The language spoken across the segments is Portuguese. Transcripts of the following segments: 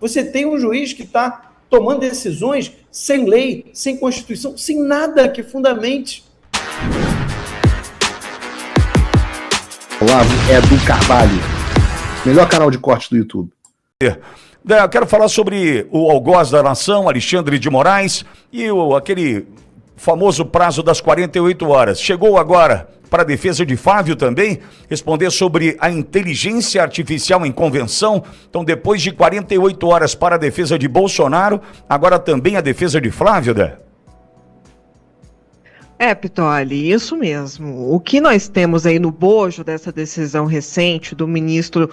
Você tem um juiz que está tomando decisões sem lei, sem Constituição, sem nada que fundamente. Olavo Edu Carvalho, melhor canal de corte do YouTube. Eu quero falar sobre o algoz da nação, Alexandre de Moraes, e aquele famoso prazo das 48 horas. Chegou agora para a defesa de Flávio também responder sobre a inteligência artificial em convenção. Então, depois de 48 horas para a defesa de Bolsonaro, agora também a defesa de Flávio, né? Pittoli, isso mesmo. O que nós temos aí no bojo dessa decisão recente do ministro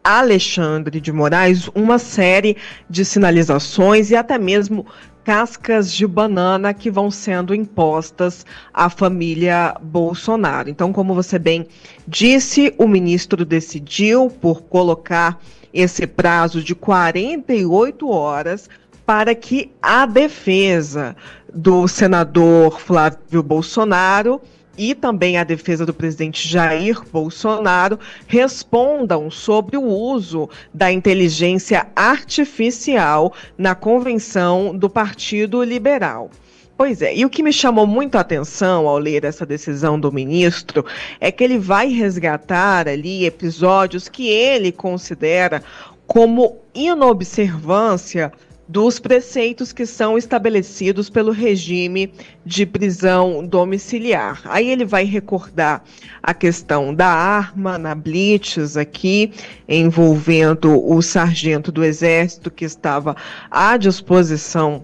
Alexandre de Moraes, uma série de sinalizações e até mesmo cascas de banana que vão sendo impostas à família Bolsonaro. Então, como você bem disse, o ministro decidiu por colocar esse prazo de 48 horas para que a defesa do senador Flávio Bolsonaro e também a defesa do presidente Jair Bolsonaro respondam sobre o uso da inteligência artificial na convenção do Partido Liberal. Pois é, e o que me chamou muito a atenção ao ler essa decisão do ministro é que ele vai resgatar ali episódios que ele considera como inobservância dos preceitos que são estabelecidos pelo regime de prisão domiciliar. Aí ele vai recordar a questão da arma na blitz aqui, envolvendo o sargento do Exército que estava à disposição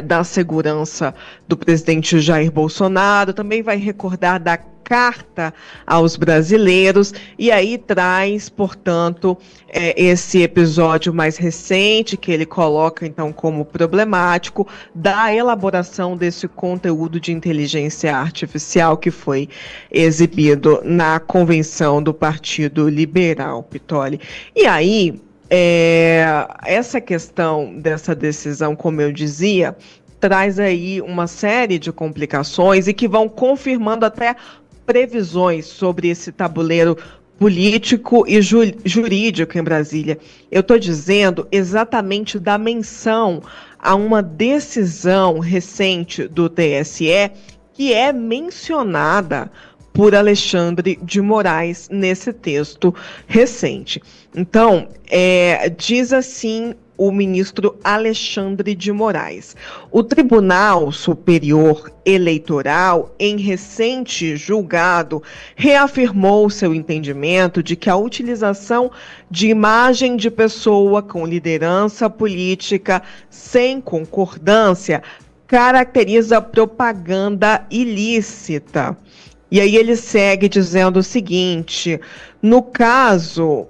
da segurança do presidente Jair Bolsonaro, também vai recordar da carta aos brasileiros, e aí traz, portanto, esse episódio mais recente, que ele coloca, então, como problemático, da elaboração desse conteúdo de inteligência artificial que foi exibido na convenção do Partido Liberal, Pittoli. E aí, essa questão dessa decisão, como eu dizia, traz aí uma série de complicações e que vão confirmando até previsões sobre esse tabuleiro político e jurídico em Brasília. Eu estou dizendo exatamente da menção a uma decisão recente do TSE que é mencionada por Alexandre de Moraes nesse texto recente. Então, diz assim o ministro Alexandre de Moraes: o Tribunal Superior Eleitoral, em recente julgado, reafirmou seu entendimento de que a utilização de imagem de pessoa com liderança política sem concordância caracteriza propaganda ilícita. E aí ele segue dizendo o seguinte: no caso,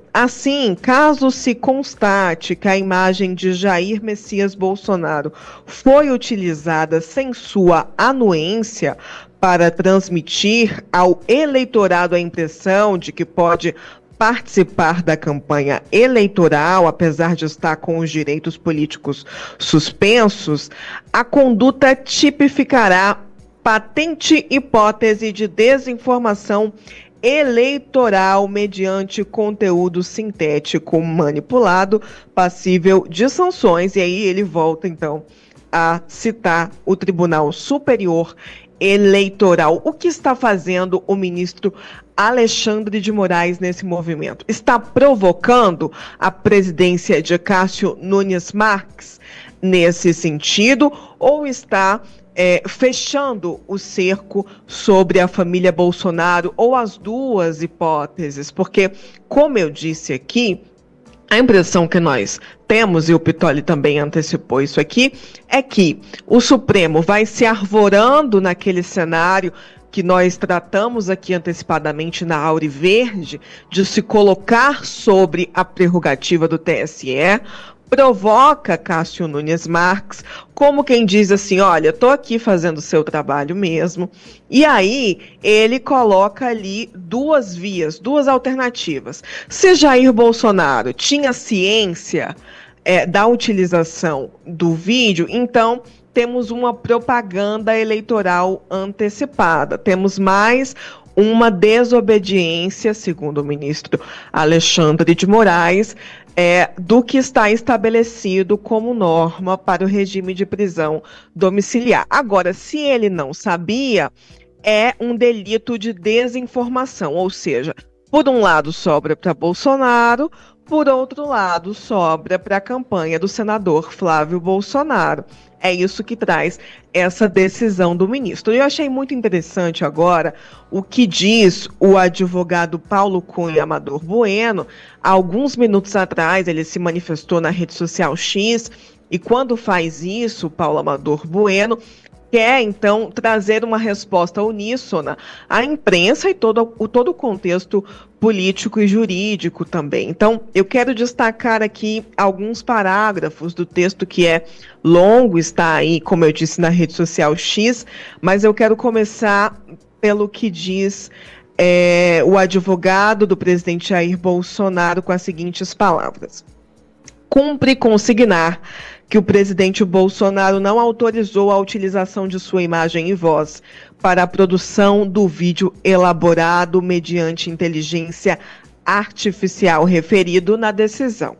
caso se constate que a imagem de Jair Messias Bolsonaro foi utilizada sem sua anuência para transmitir ao eleitorado a impressão de que pode participar da campanha eleitoral, apesar de estar com os direitos políticos suspensos, a conduta tipificará patente hipótese de desinformação eleitoral mediante conteúdo sintético manipulado, passível de sanções. E aí ele volta, então, a citar o Tribunal Superior Eleitoral. O que está fazendo o ministro Alexandre de Moraes nesse movimento? Está provocando a presidência de Cássio Nunes Marques nesse sentido, ou está fechando o cerco sobre a família Bolsonaro, ou as duas hipóteses? Porque, como eu disse aqui, a impressão que nós temos, e o Pittoli também antecipou isso aqui, é que o Supremo vai se arvorando naquele cenário que nós tratamos aqui antecipadamente na Auriverde, de se colocar sobre a prerrogativa do TSE, provoca Cássio Nunes Marques, como quem diz assim: olha, estou aqui fazendo o seu trabalho mesmo. E aí ele coloca ali duas vias, duas alternativas. Se Jair Bolsonaro tinha ciência da utilização do vídeo, então temos uma propaganda eleitoral antecipada, temos mais uma desobediência, segundo o ministro Alexandre de Moraes, do que está estabelecido como norma para o regime de prisão domiciliar. Agora, se ele não sabia, é um delito de desinformação, ou seja, por um lado sobra para Bolsonaro, por outro lado sobra para a campanha do senador Flávio Bolsonaro. É isso que traz essa decisão do ministro. Eu achei muito interessante agora o que diz o advogado Paulo Cunha Amador Bueno. Há alguns minutos atrás ele se manifestou na rede social X e quando faz isso, Paulo Amador Bueno quer, então, trazer uma resposta uníssona à imprensa e todo o contexto político e jurídico também. Então, eu quero destacar aqui alguns parágrafos do texto que é longo, está aí, como eu disse, na rede social X, mas eu quero começar pelo que diz o advogado do presidente Jair Bolsonaro com as seguintes palavras. Cumpre consignar que o presidente Bolsonaro não autorizou a utilização de sua imagem e voz para a produção do vídeo elaborado mediante inteligência artificial referido na decisão.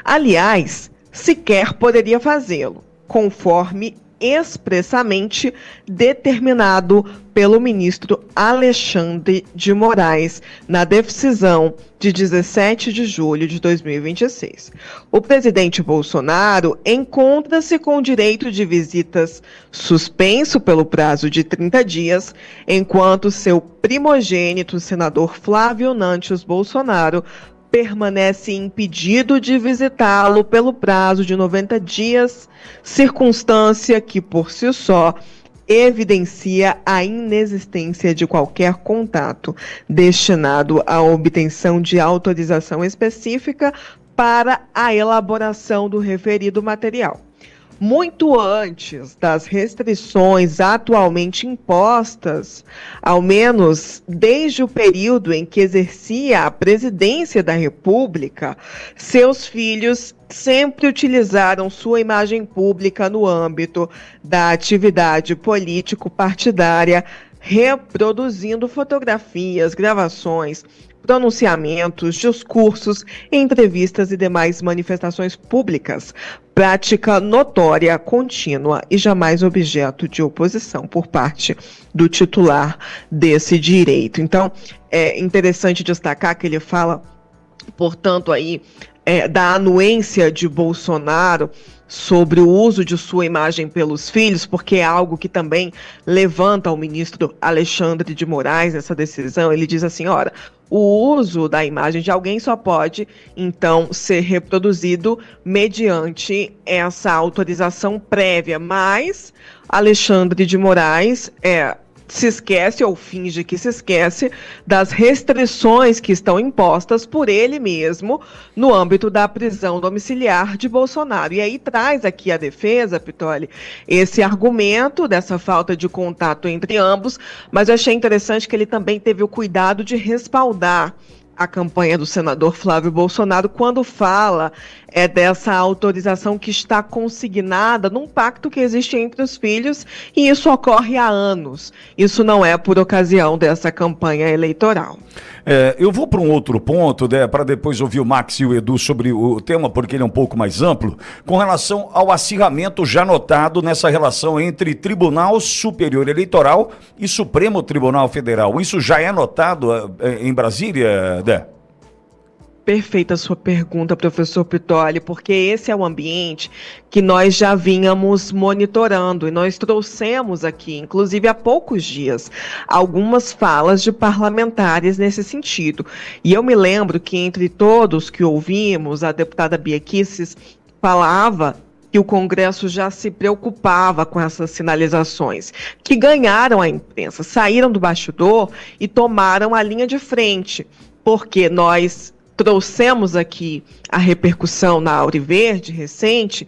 Aliás, sequer poderia fazê-lo, conforme expressamente determinado pelo ministro Alexandre de Moraes na decisão de 17 de julho de 2026. O presidente Bolsonaro encontra-se com o direito de visitas suspenso pelo prazo de 30 dias, enquanto seu primogênito, senador Flávio Nantes Bolsonaro, permanece impedido de visitá-lo pelo prazo de 90 dias, circunstância que, por si só, evidencia a inexistência de qualquer contato destinado à obtenção de autorização específica para a elaboração do referido material. Muito antes das restrições atualmente impostas, ao menos desde o período em que exercia a presidência da República, seus filhos sempre utilizaram sua imagem pública no âmbito da atividade político-partidária, reproduzindo fotografias, gravações, pronunciamentos, discursos, entrevistas e demais manifestações públicas, prática notória, contínua e jamais objeto de oposição por parte do titular desse direito. Então, é interessante destacar que ele fala, portanto, aí da anuência de Bolsonaro sobre o uso de sua imagem pelos filhos, porque é algo que também levanta o ministro Alexandre de Moraes nessa decisão. Ele diz assim, ora, o uso da imagem de alguém só pode, então, ser reproduzido mediante essa autorização prévia, mas Alexandre de Moraes se esquece ou finge que se esquece das restrições que estão impostas por ele mesmo no âmbito da prisão domiciliar de Bolsonaro. E aí traz aqui a defesa, Pitoli, esse argumento dessa falta de contato entre ambos, mas eu achei interessante que ele também teve o cuidado de respaldar a campanha do senador Flávio Bolsonaro quando fala dessa autorização que está consignada num pacto que existe entre os filhos, e isso ocorre há anos. Isso não é por ocasião dessa campanha eleitoral. Eu vou para um outro ponto, para depois ouvir o Max e o Edu sobre o tema, porque ele é um pouco mais amplo, com relação ao acirramento já notado nessa relação entre Tribunal Superior Eleitoral e Supremo Tribunal Federal. Isso já é notado em Brasília, Dé? Perfeita a sua pergunta, professor Pitoli, porque esse é o ambiente que nós já vínhamos monitorando e nós trouxemos aqui, inclusive há poucos dias, algumas falas de parlamentares nesse sentido. E eu me lembro que entre todos que ouvimos, a deputada Bia Kicis falava que o Congresso já se preocupava com essas sinalizações, que ganharam a imprensa, saíram do bastidor e tomaram a linha de frente, porque nós trouxemos aqui a repercussão na Auriverde recente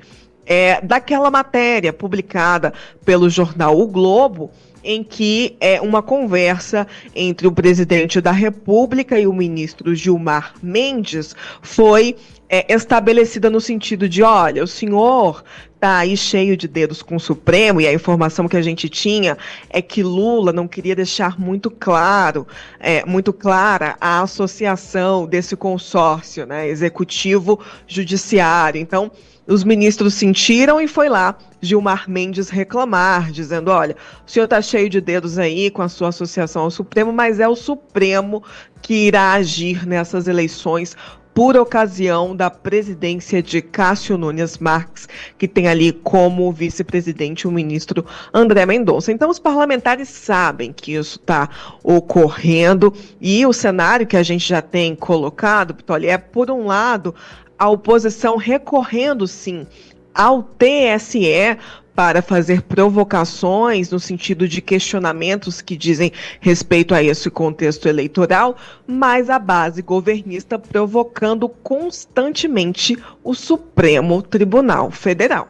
daquela matéria publicada pelo jornal O Globo, em que uma conversa entre o presidente da República e o ministro Gilmar Mendes foi estabelecida no sentido de, olha, o senhor está aí cheio de dedos com o Supremo, e a informação que a gente tinha é que Lula não queria deixar muito clara a associação desse consórcio, né, executivo-judiciário. Então, os ministros sentiram e foi lá Gilmar Mendes reclamar, dizendo, olha, o senhor está cheio de dedos aí com a sua associação ao Supremo, mas é o Supremo que irá agir nessas eleições por ocasião da presidência de Cássio Nunes Marques, que tem ali como vice-presidente o ministro André Mendonça. Então, os parlamentares sabem que isso está ocorrendo, e o cenário que a gente já tem colocado, Pitoli, é, por um lado, a oposição recorrendo, sim, ao TSE para fazer provocações no sentido de questionamentos que dizem respeito a esse contexto eleitoral, mas a base governista provocando constantemente o Supremo Tribunal Federal.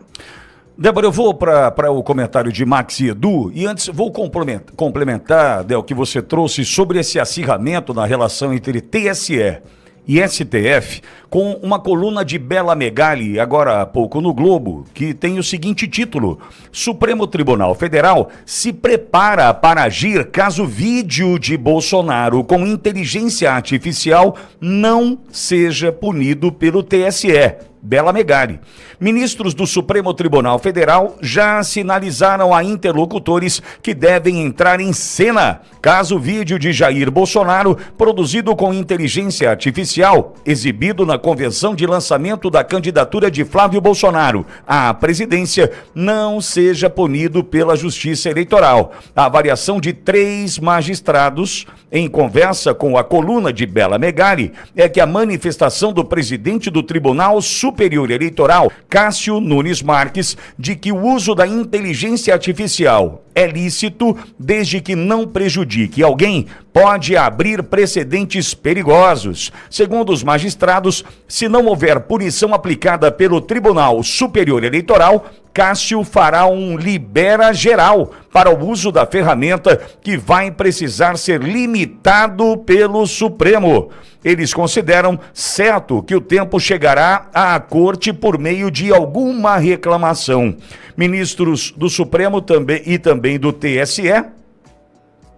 Débora, eu vou para o comentário de Max e Edu, e antes vou complementar, Del, que você trouxe sobre esse acirramento na relação entre TSE e STF, com uma coluna de Bela Megali, agora há pouco no Globo, que tem o seguinte título: Supremo Tribunal Federal se prepara para agir caso vídeo de Bolsonaro com inteligência artificial não seja punido pelo TSE. Bela Megali. Ministros do Supremo Tribunal Federal já sinalizaram a interlocutores que devem entrar em cena caso o vídeo de Jair Bolsonaro, produzido com inteligência artificial, exibido na convenção de lançamento da candidatura de Flávio Bolsonaro à presidência, não seja punido pela Justiça Eleitoral. A avaliação de 3 magistrados, em conversa com a coluna de Bela Megali, é que a manifestação do presidente do Tribunal Superior Eleitoral, Cássio Nunes Marques, de que o uso da inteligência artificial é lícito desde que não prejudique alguém, pode abrir precedentes perigosos. Segundo os magistrados, se não houver punição aplicada pelo Tribunal Superior Eleitoral, Cássio fará um libera geral para o uso da ferramenta, que vai precisar ser limitado pelo Supremo. Eles consideram certo que o tempo chegará à Corte por meio de alguma reclamação. Ministros do Supremo e também do TSE,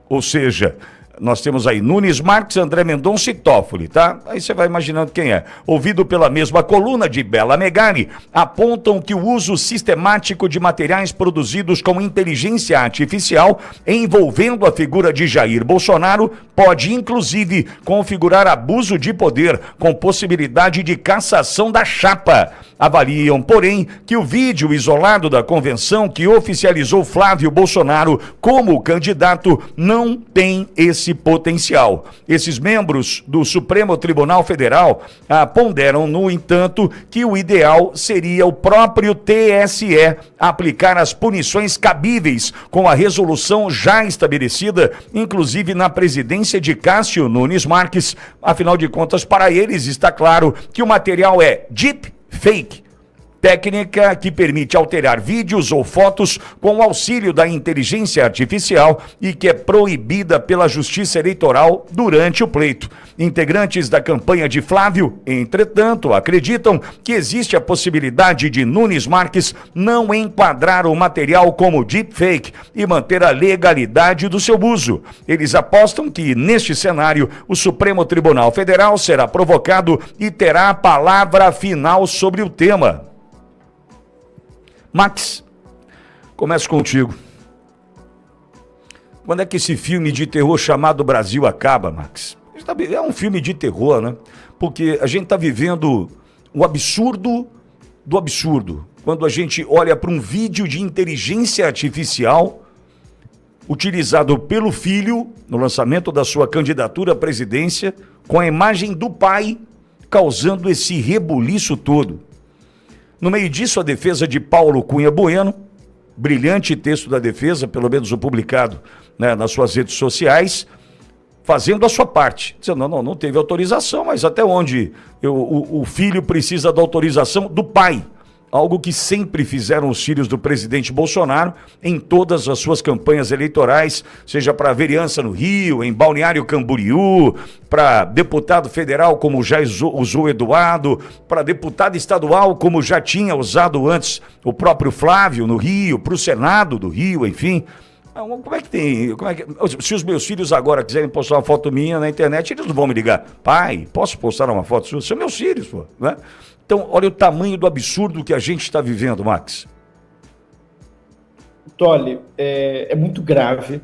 ou seja, nós temos aí Nunes Marques, André Mendonça e Toffoli, tá? Aí você vai imaginando quem é. Ouvido pela mesma coluna de Bela Megali, apontam que o uso sistemático de materiais produzidos com inteligência artificial envolvendo a figura de Jair Bolsonaro pode, inclusive, configurar abuso de poder com possibilidade de cassação da chapa. Avaliam, porém, que o vídeo isolado da convenção que oficializou Flávio Bolsonaro como candidato não tem esse potencial. Esses membros do Supremo Tribunal Federal ponderam, no entanto, que o ideal seria o próprio TSE aplicar as punições cabíveis com a resolução já estabelecida, inclusive na presidência de Cássio Nunes Marques. Afinal de contas, para eles está claro que o material é deepfake, técnica que permite alterar vídeos ou fotos com o auxílio da inteligência artificial e que é proibida pela Justiça Eleitoral durante o pleito. Integrantes da campanha de Flávio, entretanto, acreditam que existe a possibilidade de Nunes Marques não enquadrar o material como deepfake e manter a legalidade do seu uso. Eles apostam que, neste cenário, o Supremo Tribunal Federal será provocado e terá a palavra final sobre o tema. Max, começo contigo. Quando é que esse filme de terror chamado Brasil acaba, Max? É um filme de terror, né? Porque a gente está vivendo o absurdo do absurdo. Quando a gente olha para um vídeo de inteligência artificial utilizado pelo filho no lançamento da sua candidatura à presidência, com a imagem do pai, causando esse rebuliço todo. No meio disso, a defesa de Paulo Cunha Bueno, brilhante texto da defesa, pelo menos o publicado, né, nas suas redes sociais, fazendo a sua parte, dizendo, não teve autorização, mas até onde o filho precisa da autorização do pai. algo que sempre fizeram os filhos do presidente Bolsonaro em todas as suas campanhas eleitorais, seja para vereança no Rio, em Balneário Camboriú, para deputado federal, como já usou Eduardo, para deputado estadual, como já tinha usado antes o próprio Flávio no Rio, para o Senado do Rio, enfim. Como é que tem? Se os meus filhos agora quiserem postar uma foto minha na internet, eles não vão me ligar. Pai, posso postar uma foto sua? São meus filhos, pô, né? Então, olha o tamanho do absurdo que a gente está vivendo, Max. Tolly, é muito grave,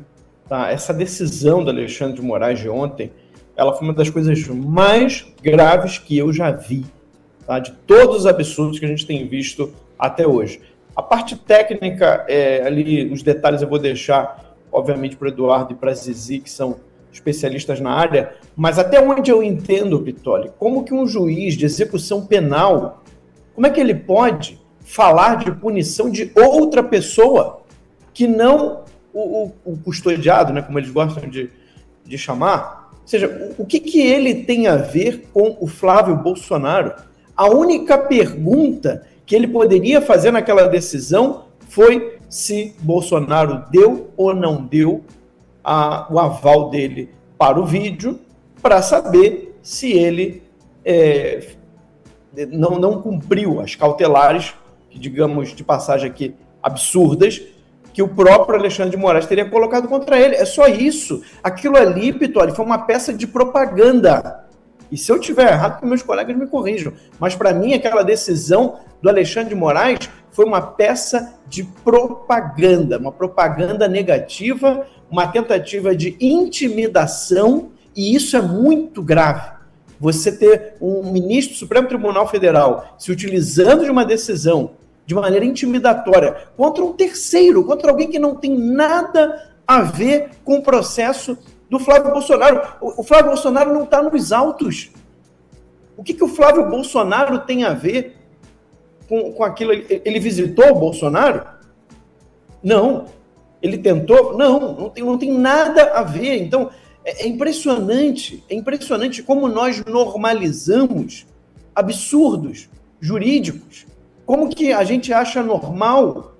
tá? Essa decisão do Alexandre de Moraes de ontem, ela foi uma das coisas mais graves que eu já vi, tá? De todos os absurdos que a gente tem visto até hoje. A parte técnica, ali, os detalhes eu vou deixar, obviamente, para o Eduardo e para a Zizi, que são especialistas na área, mas até onde eu entendo, Pitoli, como que um juiz de execução penal, como é que ele pode falar de punição de outra pessoa que não o custodiado, né, como eles gostam de chamar? Ou seja, o que ele tem a ver com o Flávio Bolsonaro? A única pergunta que ele poderia fazer naquela decisão foi se Bolsonaro deu ou não deu o aval dele para o vídeo, para saber se ele não cumpriu as cautelares, que, digamos, de passagem aqui, absurdas, que o próprio Alexandre de Moraes teria colocado contra ele. É só isso. Aquilo ali, Pitoli, foi uma peça de propaganda. E se eu tiver errado, que meus colegas me corrijam. Mas, para mim, aquela decisão do Alexandre de Moraes foi uma peça de propaganda, uma propaganda negativa, uma tentativa de intimidação, e isso é muito grave. Você ter um ministro do Supremo Tribunal Federal se utilizando de uma decisão de maneira intimidatória contra um terceiro, contra alguém que não tem nada a ver com o processo do Flávio Bolsonaro. O Flávio Bolsonaro não está nos autos. O que o Flávio Bolsonaro tem a ver com aquilo? Ele visitou o Bolsonaro? Não. Ele tentou? Não tem nada a ver. Então, é impressionante como nós normalizamos absurdos jurídicos. Como que a gente acha normal,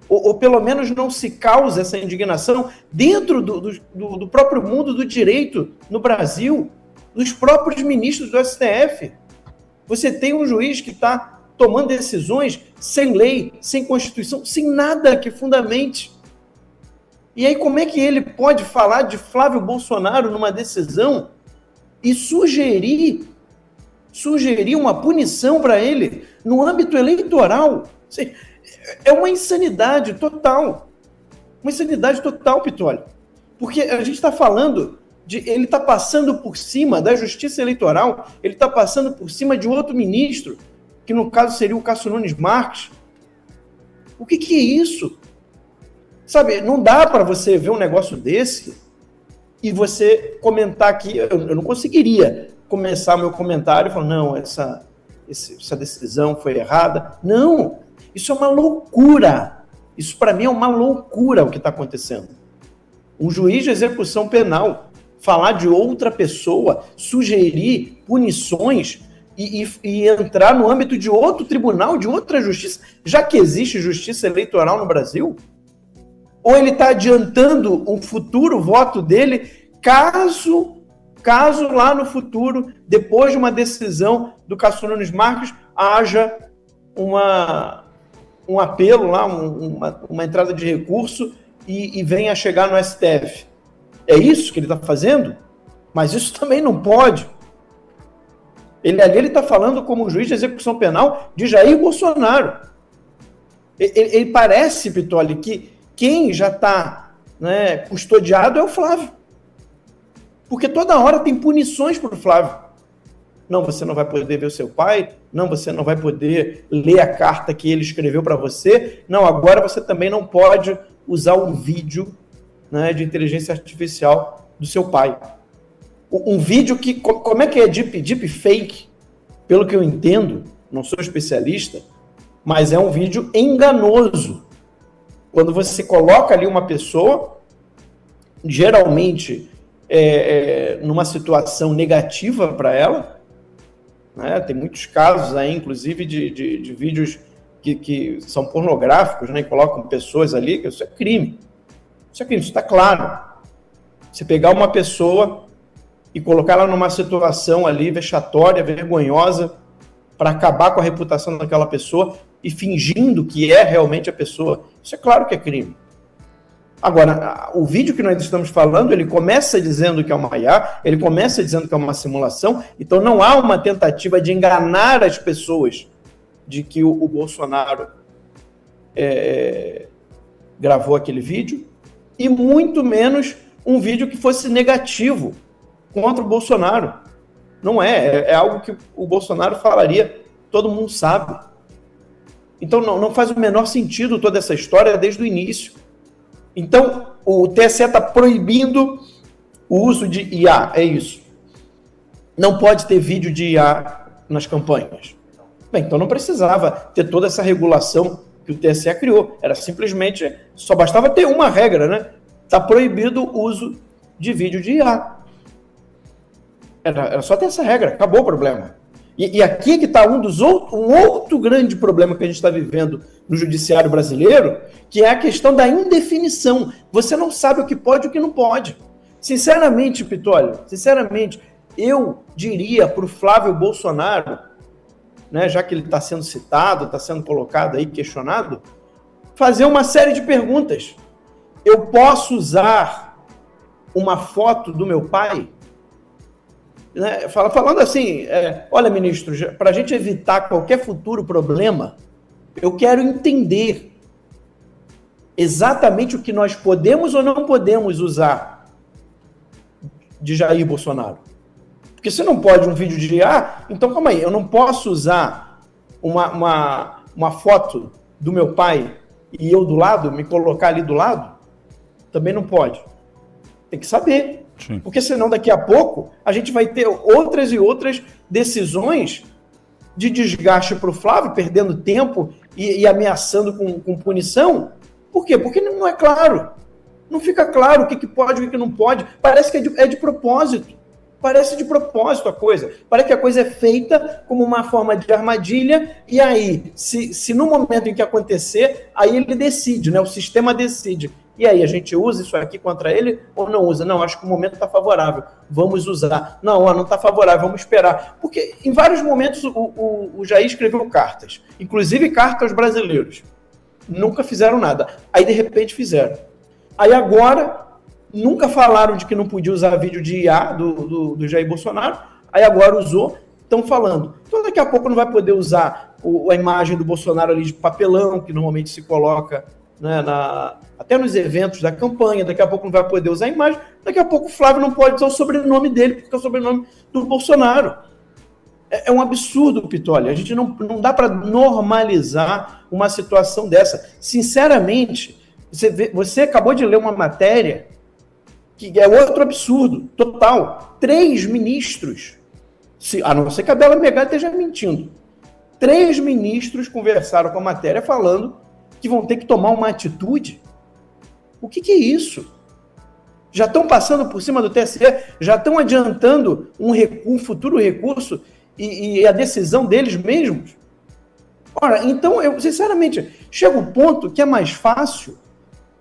ou pelo menos não se causa essa indignação dentro do próprio mundo do direito no Brasil, dos próprios ministros do STF. Você tem um juiz que está tomando decisões sem lei, sem Constituição, sem nada que fundamente. E aí como é que ele pode falar de Flávio Bolsonaro numa decisão e sugerir uma punição para ele no âmbito eleitoral? É uma insanidade total. Uma insanidade total, Pitoli. Porque a gente está falando ele está passando por cima da Justiça Eleitoral, ele está passando por cima de outro ministro, que no caso seria o Cássio Nunes Marques. O que é isso? Sabe, não dá para você ver um negócio desse e você comentar aqui. Eu não conseguiria começar meu comentário falando, não, essa decisão foi errada. Não, isso é uma loucura. Isso para mim é uma loucura o que está acontecendo. Um juiz de execução penal falar de outra pessoa, sugerir punições e entrar no âmbito de outro tribunal, de outra justiça, já que existe justiça eleitoral no Brasil? Ou ele está adiantando um futuro voto dele, caso lá no futuro, depois de uma decisão do Cássio Nunes Marques, haja um apelo lá, uma entrada de recurso e venha a chegar no STF. É isso que ele está fazendo? Mas isso também não pode. Ele está falando como juiz de execução penal de Jair Bolsonaro. Ele parece, Pitoli, que quem já está, né, custodiado é o Flávio. Porque toda hora tem punições para o Flávio. Não, você não vai poder ver o seu pai. Não, você não vai poder ler a carta que ele escreveu para você. Não, agora você também não pode usar um vídeo, né, de inteligência artificial do seu pai. Um vídeo que, como é que é deep fake? Pelo que eu entendo, não sou especialista, mas é um vídeo enganoso. Quando você coloca ali uma pessoa, geralmente numa situação negativa para ela, né? Tem muitos casos aí, inclusive, de vídeos que são pornográficos, né, e colocam pessoas ali, isso é crime. Isso é crime, isso está claro. Você pegar uma pessoa e colocar ela numa situação ali vexatória, vergonhosa, para acabar com a reputação daquela pessoa e fingindo que é realmente a pessoa, isso é claro que é crime. Agora, o vídeo que nós estamos falando, ele começa dizendo que é uma IA, ele começa dizendo que é uma simulação, então não há uma tentativa de enganar as pessoas de que o Bolsonaro gravou aquele vídeo, e muito menos um vídeo que fosse negativo contra o Bolsonaro. Não é algo que o Bolsonaro falaria, todo mundo sabe. Então não faz o menor sentido toda essa história desde o início. Então, o TSE está proibindo o uso de IA, é isso. Não pode ter vídeo de IA nas campanhas. Bem, então não precisava ter toda essa regulação que o TSE criou. Era simplesmente, só bastava ter uma regra, né? Está proibido o uso de vídeo de IA. Era só ter essa regra, acabou o problema. E aqui que está um outro grande problema que a gente está vivendo no judiciário brasileiro, que é a questão da indefinição. Você não sabe o que pode e o que não pode. Sinceramente, Pitolio, eu diria para o Flávio Bolsonaro, né, já que ele está sendo citado, está sendo colocado aí, questionado, fazer uma série de perguntas. Eu posso usar uma foto do meu pai? Né, falando assim, olha, ministro, para a gente evitar qualquer futuro problema, eu quero entender exatamente o que nós podemos ou não podemos usar de Jair Bolsonaro. Porque se não pode um vídeo de IA, então calma aí, eu não posso usar uma foto do meu pai e eu do lado, me colocar ali do lado? Também não pode. Tem que saber. Sim. Porque senão daqui a pouco a gente vai ter outras e outras decisões de desgaste para o Flávio, perdendo tempo e ameaçando com punição. Por quê? Porque não é claro. Não fica claro o que pode e o que não pode. Parece que é de propósito. Parece de propósito a coisa. Parece que a coisa é feita como uma forma de armadilha e aí, se no momento em que acontecer, aí ele decide, né? O sistema decide. E aí, a gente usa isso aqui contra ele ou não usa? Não, acho que o momento está favorável, vamos usar. Não está favorável, vamos esperar. Porque em vários momentos o Jair escreveu cartas, inclusive cartas aos brasileiros. Nunca fizeram nada. Aí, de repente, fizeram. Aí agora, nunca falaram de que não podia usar vídeo de IA do Jair Bolsonaro, aí agora usou, estão falando. Então, daqui a pouco não vai poder usar a imagem do Bolsonaro ali de papelão, que normalmente se coloca, né, até nos eventos da campanha, daqui a pouco não vai poder usar a imagem, daqui a pouco o Flávio não pode usar o sobrenome dele, porque é o sobrenome do Bolsonaro. É um absurdo, Pitolio. A gente não dá para normalizar uma situação dessa. Sinceramente, você acabou de ler uma matéria que é outro absurdo, total. 3 ministros, a não ser que a Bela Megali esteja mentindo, 3 ministros conversaram com a matéria falando que vão ter que tomar uma atitude. O que é isso? Já estão passando por cima do TSE, já estão adiantando um futuro recurso e a decisão deles mesmos. Ora, então, eu sinceramente, chega um ponto que é mais fácil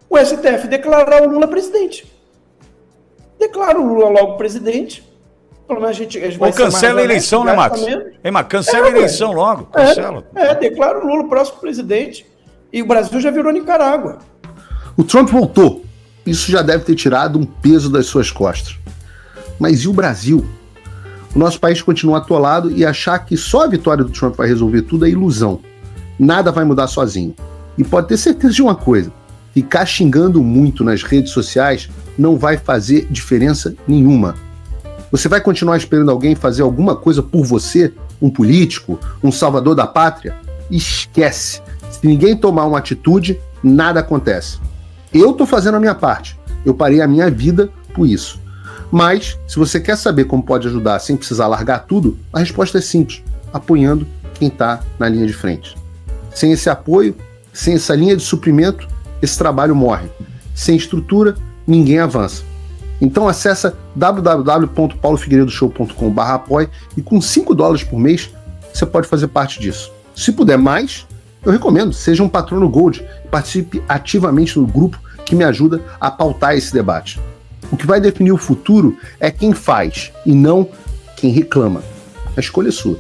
o STF declarar o Lula presidente. Declara o Lula logo presidente. Pelo menos a gente vai ou cancela a eleição, né, Max? Mas cancela a eleição logo. Cancela. Declara o Lula o próximo presidente. E o Brasil já virou Nicarágua. O Trump voltou. Isso já deve ter tirado um peso das suas costas. Mas e o Brasil? O nosso país continua atolado e achar que só a vitória do Trump vai resolver tudo é ilusão. Nada vai mudar sozinho. E pode ter certeza de uma coisa: ficar xingando muito nas redes sociais não vai fazer diferença nenhuma. Você vai continuar esperando alguém fazer alguma coisa por você? Um político? Um salvador da pátria? Esquece. Se ninguém tomar uma atitude, nada acontece. Eu tô fazendo a minha parte. Eu parei a minha vida por isso. Mas, se você quer saber como pode ajudar sem precisar largar tudo, a resposta é simples: apoiando quem está na linha de frente. Sem esse apoio, sem essa linha de suprimento, esse trabalho morre. Sem estrutura, ninguém avança. Então acessa www.paulofigueiredoshow.com/apoie e com $5 por mês você pode fazer parte disso. Se puder mais, Eu recomendo, seja um patrono Gold, participe ativamente no grupo que me ajuda a pautar esse debate. O que vai definir o futuro é quem faz e não quem reclama. A escolha é sua.